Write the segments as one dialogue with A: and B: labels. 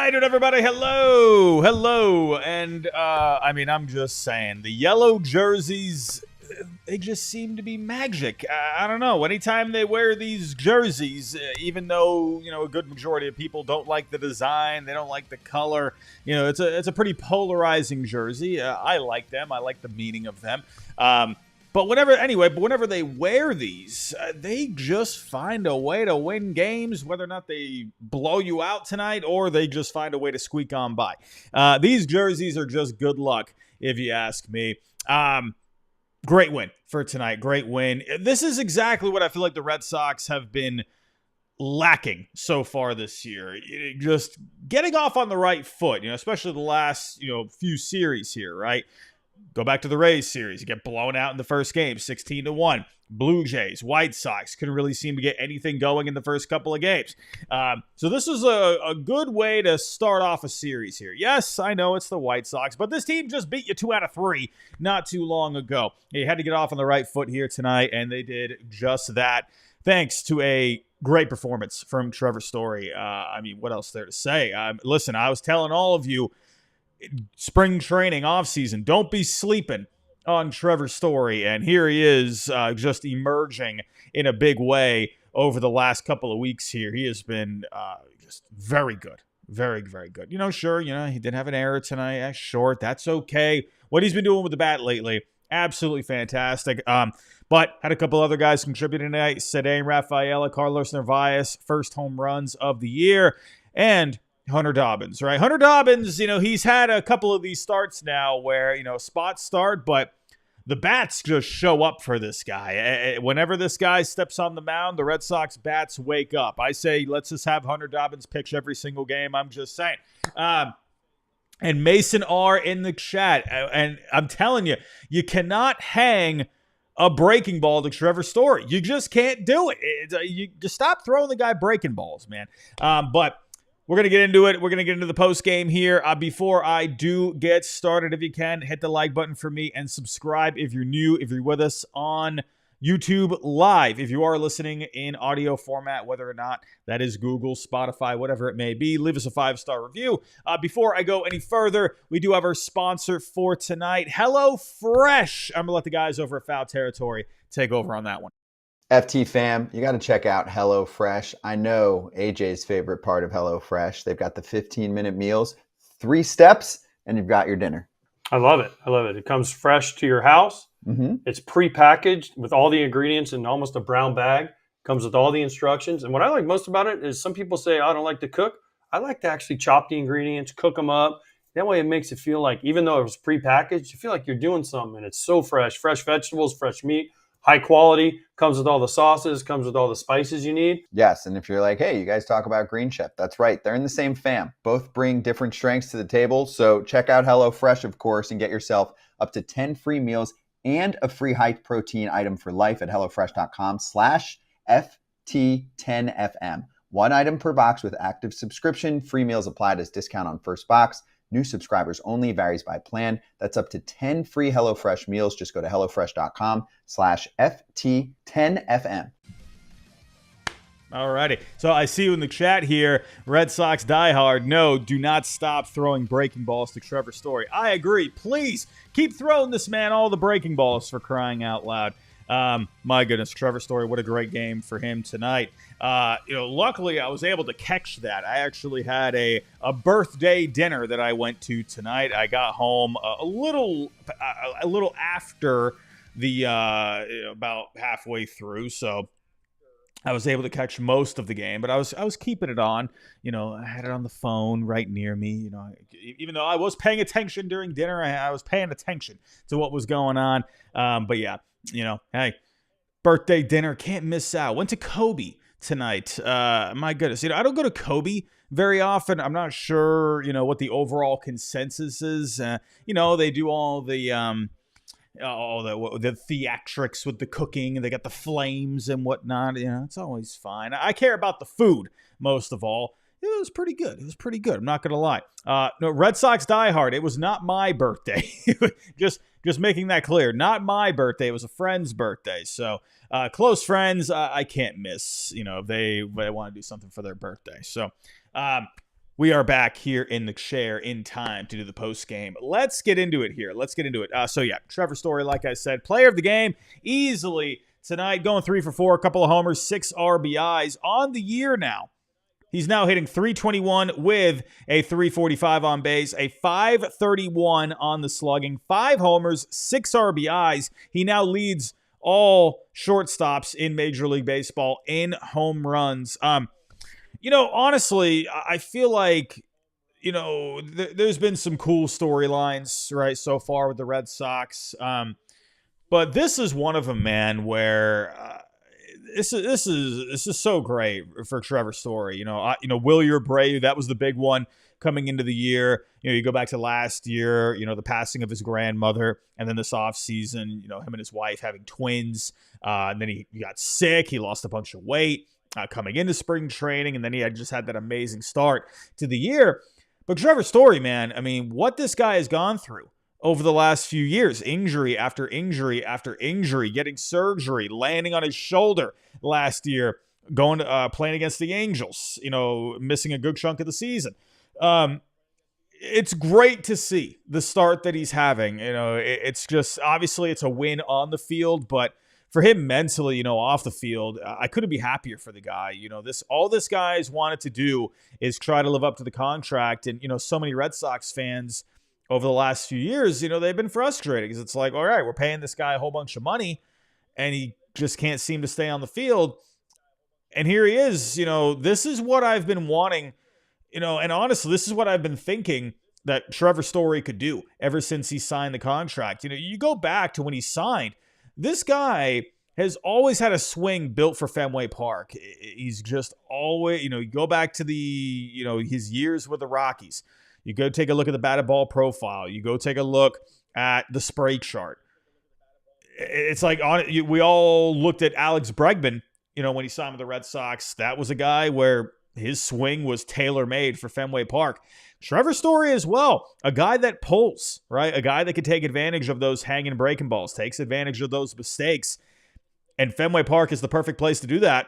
A: Hi, dude, everybody. Hello. And, I'm just saying, the yellow jerseys, they just seem to be magic. I don't know. Anytime they wear these jerseys, even though, a good majority of people don't like the design, they don't like the color, it's a pretty polarizing jersey. I like them. I like the meaning of them. But whenever they wear these, they just find a way to win games, whether or not they blow you out tonight or they just find a way to squeak on by. These jerseys are just good luck, if you ask me. Great win for tonight. Great win. This is exactly what I feel like the Red Sox have been lacking so far this year. Just getting off on the right foot, especially the last, few series here, right? Go back to the Rays series. You get blown out in the first game, 16-1. Blue Jays, White Sox couldn't really seem to get anything going in the first couple of games. So this is a good way to start off a series here. Yes, I know it's the White Sox, but this team just beat you 2 out of 3 not too long ago. You had to get off on the right foot here tonight, and they did just that. Thanks to a great performance from Trevor Story. What else there to say? Listen, I was telling all of you, spring training, offseason, don't be sleeping on Trevor Story. And here he is just emerging in a big way over the last couple of weeks here. He has been just very good. Very, very good. Sure, he did have an error tonight. Short. That's okay. What he's been doing with the bat lately, absolutely fantastic. But had a couple other guys contributing tonight. Cedane Rafaela, Carlos Narvaez, first home runs of the year. And Hunter Dobbins, right? Hunter Dobbins, he's had a couple of these starts now where, spots start, but the bats just show up for this guy. Whenever this guy steps on the mound, the Red Sox bats wake up. I say, let's just have Hunter Dobbins pitch every single game. I'm just saying. And Mason R in the chat. And I'm telling you, you cannot hang a breaking ball to Trevor Story. You just can't do it. You just stop throwing the guy breaking balls, man. But we're going to get into it. We're going to get into the post game here. Before I do get started, if you can, hit the like button for me and subscribe if you're new, if you're with us on YouTube Live. If you are listening in audio format, whether or not that is Google, Spotify, whatever it may be, leave us a 5-star review. Before I go any further, we do have our sponsor for tonight, HelloFresh. I'm going to let the guys over at Foul Territory take over on that one.
B: FT fam, you got to check out HelloFresh. I know AJ's favorite part of HelloFresh. They've got the 15-minute meals, 3 steps, and you've got your dinner.
C: I love it. It comes fresh to your house. Mm-hmm. It's pre-packaged with all the ingredients in almost a brown bag. Comes with all the instructions. And what I like most about it is some people say, I don't like to cook. I like to actually chop the ingredients, cook them up. That way it makes it feel like, even though it was pre-packaged, you feel like you're doing something. And it's so fresh. Fresh vegetables, fresh meat. High quality, comes with all the sauces, comes with all the spices you need.
B: Yes, and if you're like, hey, you guys talk about Green Chef, that's right. They're in the same fam. Both bring different strengths to the table. So check out HelloFresh, of course, and get yourself up to 10 free meals and a free high protein item for life at HelloFresh.com/FT10FM. 1 item per box with active subscription. Free meals applied as discount on first box. New subscribers only, varies by plan. That's up to 10 free HelloFresh meals. Just go to HelloFresh.com/FT10FM.
A: All righty. So I see you in the chat here. Red Sox diehard. No, do not stop throwing breaking balls to Trevor Story. I agree. Please keep throwing this man all the breaking balls, for crying out loud. My goodness, Trevor Story, what a great game for him tonight. Luckily I was able to catch that. I actually had a birthday dinner that I went to tonight. I got home a little after the about halfway through, so I was able to catch most of the game, but I was keeping it on. I had it on the phone right near me. Even though I was paying attention during dinner, I was paying attention to what was going on. But yeah, hey, birthday dinner, can't miss out. Went to Kobe tonight. My goodness, I don't go to Kobe very often. I'm not sure, what the overall consensus is. They do all the theatrics with the cooking. They got the flames and whatnot. It's always fine. I care about the food most of all. It was pretty good. I'm not going to lie. No, Red Sox diehard. It was not my birthday. Just making that clear. Not my birthday. It was a friend's birthday. So close friends, I can't miss, if they want to do something for their birthday. So We are back here in the chair in time to do the post game. Let's get into it here. Trevor Story, like I said, player of the game easily tonight, going 3 for 4, a couple of homers, 6 RBIs on the year now. He's now hitting .321 with a .345 on base, a .531 on the slugging, 5 homers, 6 RBIs. He now leads all shortstops in Major League Baseball in home runs. Honestly, I feel like, there's been some cool storylines, right, so far with the Red Sox. But this is one of them, man, where this is so great for Trevor Story. Wilyer Abreu, that was the big one coming into the year. You go back to last year, the passing of his grandmother, and then this offseason, him and his wife having twins. And then he got sick. He lost a bunch of weight coming into spring training, and then he had just had that amazing start to the year. But Trevor Story, man, I mean, what this guy has gone through over the last few years, injury after injury after injury, getting surgery, landing on his shoulder last year, going to playing against the Angels, missing a good chunk of the season. It's great to see the start that he's having. It's just, obviously it's a win on the field, but for him mentally, off the field, I couldn't be happier for the guy. All this guy's wanted to do is try to live up to the contract. And, so many Red Sox fans over the last few years, they've been frustrated because it's like, all right, we're paying this guy a whole bunch of money and he just can't seem to stay on the field. And here he is. This is what I've been wanting, and honestly, this is what I've been thinking that Trevor Story could do ever since he signed the contract. You go back to when he signed. This guy has always had a swing built for Fenway Park. He's just always, you go back to his years with the Rockies. You go take a look at the batted ball profile. You go take a look at the spray chart. It's like we all looked at Alex Bregman, when he signed with the Red Sox. That was a guy where his swing was tailor-made for Fenway Park. Trevor Story as well, a guy that pulls, right? A guy that can take advantage of those hanging breaking balls, takes advantage of those mistakes. And Fenway Park is the perfect place to do that.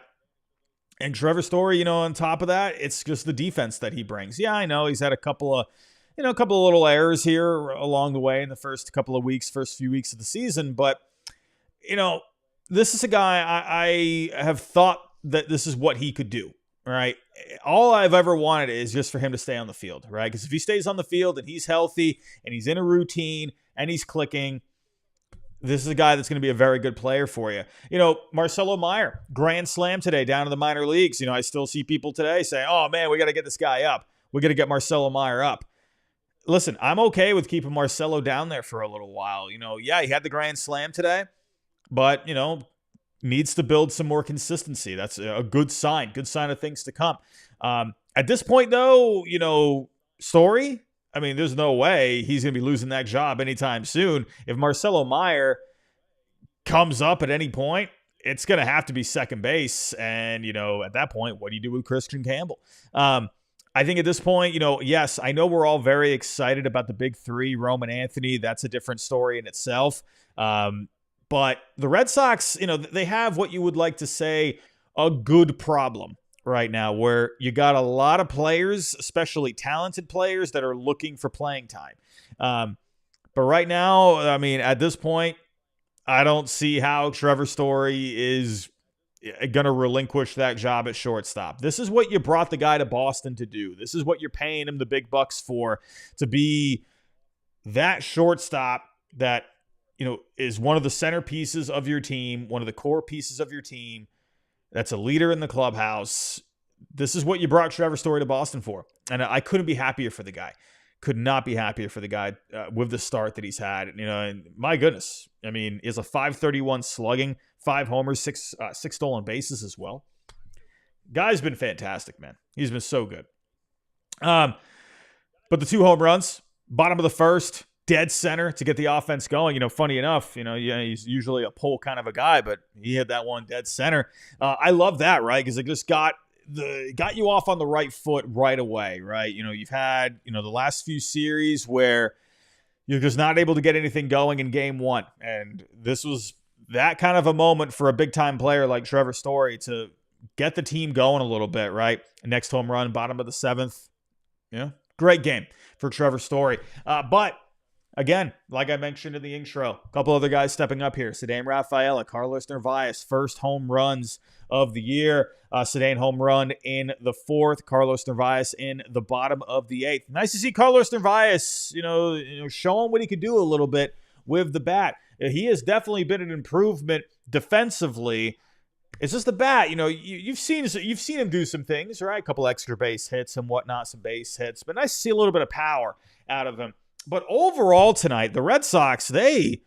A: And Trevor Story, on top of that, it's just the defense that he brings. Yeah, I know he's had a couple of little errors here along the way in the first few weeks of the season. But, this is a guy I have thought that this is what he could do. Right. All I've ever wanted is just for him to stay on the field. Right. Because if he stays on the field and he's healthy and he's in a routine and he's clicking, this is a guy that's going to be a very good player for you. Marcelo Meyer, grand slam today down in the minor leagues. I still see people today saying, oh, man, we got to get this guy up. We got to get Marcelo Meyer up. Listen, I'm okay with keeping Marcelo down there for a little while. Yeah, he had the grand slam today, but, needs to build some more consistency. That's a good sign of things to come. At this point, though, Story, I mean, there's no way he's going to be losing that job anytime soon. If Marcelo Meyer comes up at any point, it's going to have to be second base. And, at that point, what do you do with Christian Campbell? I think at this point, yes, I know we're all very excited about the big three, Roman Anthony. That's a different story in itself. But the Red Sox, they have what you would like to say a good problem right now, where you got a lot of players, especially talented players, that are looking for playing time. But right now, I mean, at this point, I don't see how Trevor Story is going to relinquish that job at shortstop. This is what you brought the guy to Boston to do. This is what you're paying him the big bucks for, to be that shortstop that is one of the centerpieces of your team, one of the core pieces of your team, that's a leader in the clubhouse. This is what you brought Trevor Story to Boston for. And I couldn't be happier for the guy. Could not be happier for the guy with the start that he's had. And my goodness. I mean, is a .531 slugging, 5 homers, 6 stolen bases as well. Guy's been fantastic, man. He's been so good. But the 2 home runs, bottom of the first, dead center to get the offense going. Funny enough, he's usually a pull kind of a guy, but he had that one dead center. I love that, right? Because it just got you off on the right foot right away, right? You've had, the last few series where you're just not able to get anything going in game one. And this was that kind of a moment for a big-time player like Trevor Story to get the team going a little bit, right? Next home run, bottom of the 7th. Yeah, great game for Trevor Story. But again, like I mentioned in the intro, a couple other guys stepping up here. Ceddanne Rafaela, Carlos Narvaez, first home runs of the year. Ceddanne home run in the 4th, Carlos Narvaez in the bottom of the 8th. Nice to see Carlos Narvaez, showing what he could do a little bit with the bat. He has definitely been an improvement defensively. It's just the bat. You've seen him do some things, right? A couple extra base hits and whatnot, some base hits. But nice to see a little bit of power out of him. But overall tonight, the Red Sox, they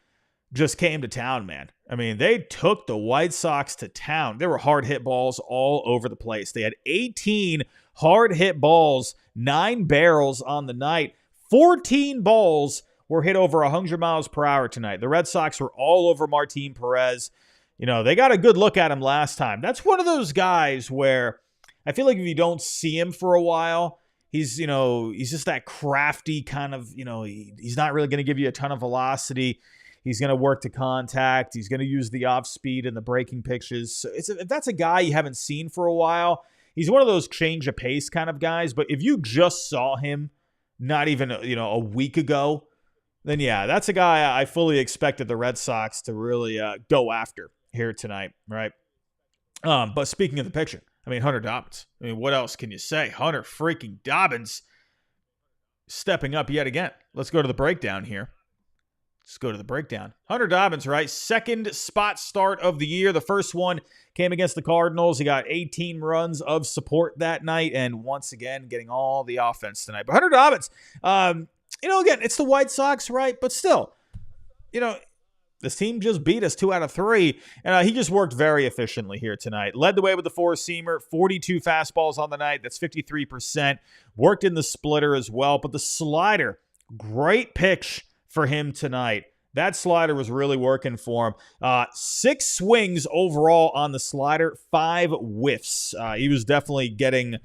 A: just came to town, man. I mean, they took the White Sox to town. There were hard hit balls all over the place. They had 18 hard hit balls, 9 barrels on the night. 14 balls were hit over 100 miles per hour tonight. The Red Sox were all over Martin Perez. They got a good look at him last time. That's one of those guys where I feel like if you don't see him for a while, he's just that crafty kind of, he's not really going to give you a ton of velocity. He's going to work to contact. He's going to use the off speed and the breaking pitches. So if that's a guy you haven't seen for a while, he's one of those change of pace kind of guys. But if you just saw him not even, a week ago, then yeah, that's a guy I fully expected the Red Sox to really go after here tonight, right? But speaking of the pitcher, Hunter Dobbins. What else can you say? Hunter freaking Dobbins stepping up yet again. Let's go to the breakdown here. Hunter Dobbins, right? Second spot start of the year. The first one came against the Cardinals. He got 18 runs of support that night, and once again, getting all the offense tonight. But Hunter Dobbins, again, it's the White Sox, right? But still, this team just beat us 2 out of 3, and he just worked very efficiently here tonight. Led the way with the 4-seamer, 42 fastballs on the night. That's 53%. Worked in the splitter as well, but the slider, great pitch for him tonight. That slider was really working for him. 6 swings overall on the slider, 5 whiffs. He was definitely getting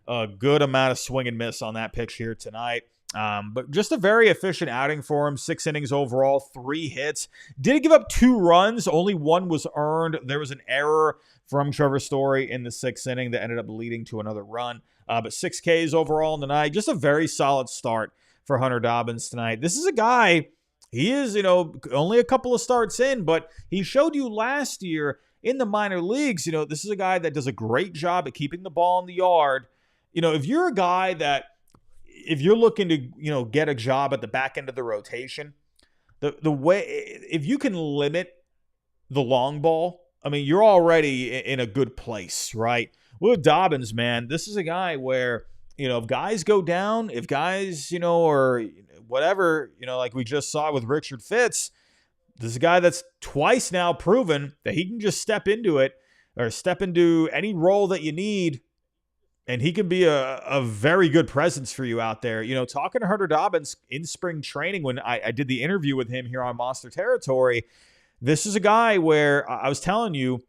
A: a good amount of swing and miss on that pitch here tonight. But just a very efficient outing for him. 6 innings overall, 3 hits. Did give up 2 runs. Only 1 was earned. There was an error from Trevor Story in the 6th inning that ended up leading to another run. But 6 Ks overall in the night. Just a very solid start for Hunter Dobbins tonight. This is a guy, he is, only a couple of starts in, but he showed you last year in the minor leagues, this is a guy that does a great job at keeping the ball in the yard. If you're a guy that, if you're looking to, get a job at the back end of the rotation, the way, if you can limit the long ball, you're already in a good place, right? With Dobbins, man, this is a guy where, if guys go down, if guys, or whatever, like we just saw with Richard Fitz, this is a guy that's twice now proven that he can just step into it or step into any role that you need, and he can be a very good presence for you out there. Talking to Hunter Dobbins in spring training when I did the interview with him here on Monster Territory, this is a guy where I was telling you,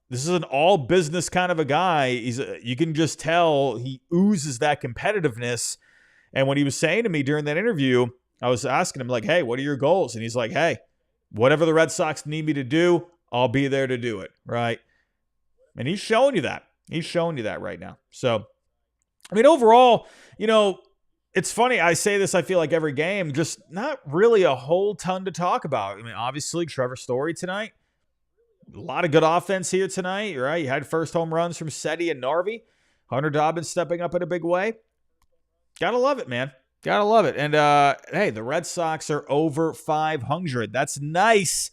A: this is an all business kind of a guy. You can just tell he oozes that competitiveness. And when he was saying to me during that interview, I was asking him like, hey, what are your goals? And he's like, hey, whatever the Red Sox need me to do, I'll be there to do it. Right. And he's showing you that. He's showing you that right now. So, overall, it's funny. I say this, I feel like every game, just not really a whole ton to talk about. Obviously Trevor Story tonight. A lot of good offense here tonight, right? You had first home runs from Seti and Narvi. Hunter Dobbins stepping up in a big way. Gotta love it, man. Gotta love it. And, hey, the Red Sox are over 500. That's nice.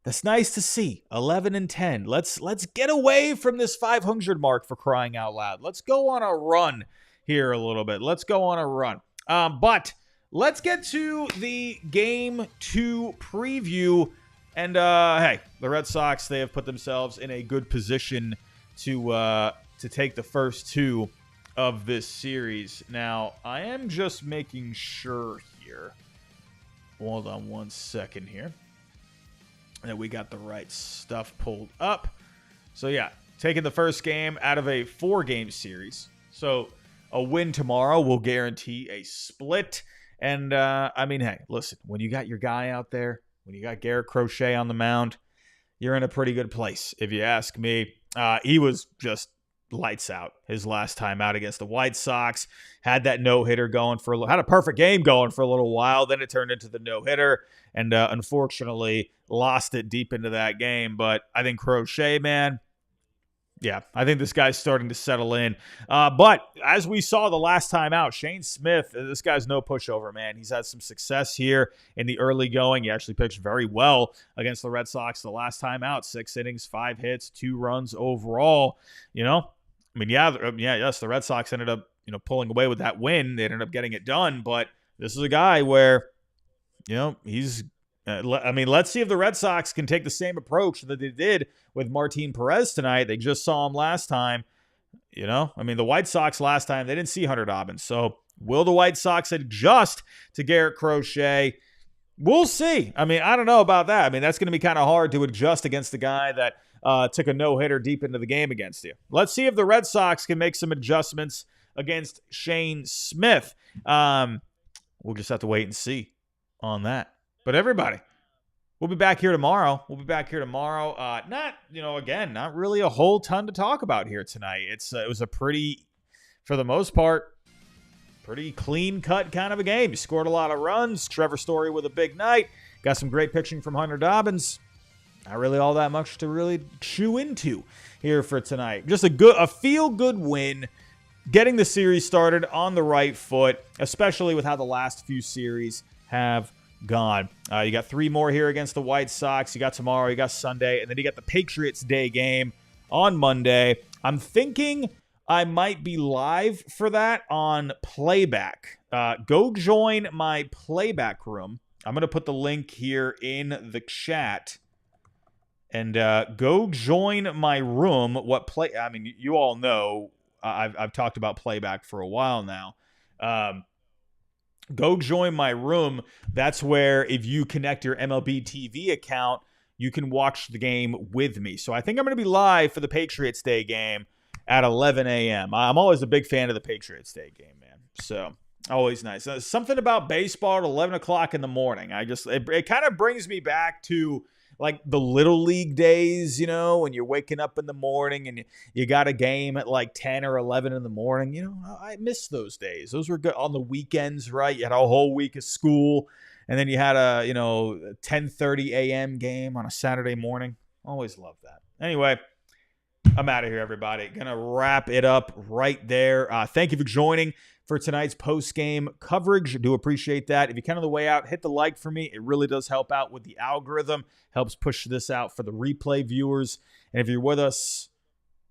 A: That's nice to see. 11-10. Let's get away from this 500 mark, for crying out loud. Let's go on a run here a little bit. Let's go on a run. But let's get to the Game 2 preview. And, hey, the Red Sox, they have put themselves in a good position to take the first 2 of this series. Now, I am just making sure here. Hold on one second here. That we got the right stuff pulled up. So, yeah, taking the first game out of a 4-game series. So, a win tomorrow will guarantee a split. And, hey, listen, when you got your guy out there, when you got Garrett Crochet on the mound, you're in a pretty good place, if you ask me. He was just lights out his last time out against the White Sox. Had that no-hitter going had a perfect game going for a little while. Then it turned into the no-hitter, and unfortunately lost it deep into that game. But I think Crochet, man, yeah, I think this guy's starting to settle in. But as we saw the last time out, Shane Smith, this guy's no pushover, man. He's had some success here in the early going. He actually pitched very well against the Red Sox the last time out. 6 innings, 5 hits, 2 runs overall. I mean, yes, the Red Sox ended up, pulling away with that win. They ended up getting it done. But this is a guy where, he's let's see if the Red Sox can take the same approach that they did with Martin Perez tonight. They just saw him last time. The White Sox last time, they didn't see Hunter Dobbins. So will the White Sox adjust to Garrett Crochet? We'll see. I don't know about that. That's going to be kind of hard to adjust against the guy that took a no-hitter deep into the game against you. Let's see if the Red Sox can make some adjustments against Shane Smith. We'll just have to wait and see on that. But everybody, we'll be back here tomorrow. Not really a whole ton to talk about here tonight. It was a pretty, for the most part, pretty clean-cut kind of a game. You scored a lot of runs. Trevor Story with a big night. Got some great pitching from Hunter Dobbins. Not really all that much to really chew into here for tonight. Just a feel-good win. Getting the series started on the right foot, especially with how the last few series have gone. You got 3 more here against the White Sox. You got tomorrow, you got Sunday, and then you got the Patriots Day game on Monday. I'm thinking I might be live for that on playback. Go join my playback room. I'm going to put the link here in the chat. And go join my room. You all know I've talked about playback for a while now. Go join my room. That's where if you connect your MLB TV account, you can watch the game with me. So I think I'm going to be live for the Patriots Day game at 11 a.m. I'm always a big fan of the Patriots Day game, man. So always nice. Something about baseball at 11 o'clock in the morning. It kind of brings me back to like the Little League days, when you're waking up in the morning and you got a game at like 10 or 11 in the morning. I miss those days. Those were good on the weekends, right? You had a whole week of school, and then you had a 10:30 a.m. game on a Saturday morning. Always loved that. Anyway, I'm out of here, everybody. Gonna wrap it up right there. Thank you for joining for tonight's post-game coverage. I do appreciate that. If you're kind of the way out, hit the like for me. It really does help out with the algorithm, helps push this out for the replay viewers. And if you're with us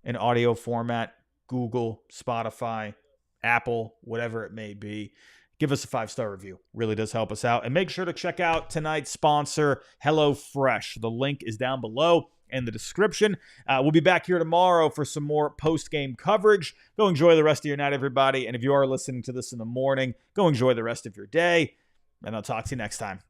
A: in audio format, Google, Spotify, Apple, whatever it may be, give us a 5-star review. Really does help us out. And make sure to check out tonight's sponsor, HelloFresh. The link is down below in the description. We'll be back here tomorrow for some more post-game coverage. Go enjoy the rest of your night, everybody. And if you are listening to this in the morning, go enjoy the rest of your day. And I'll talk to you next time.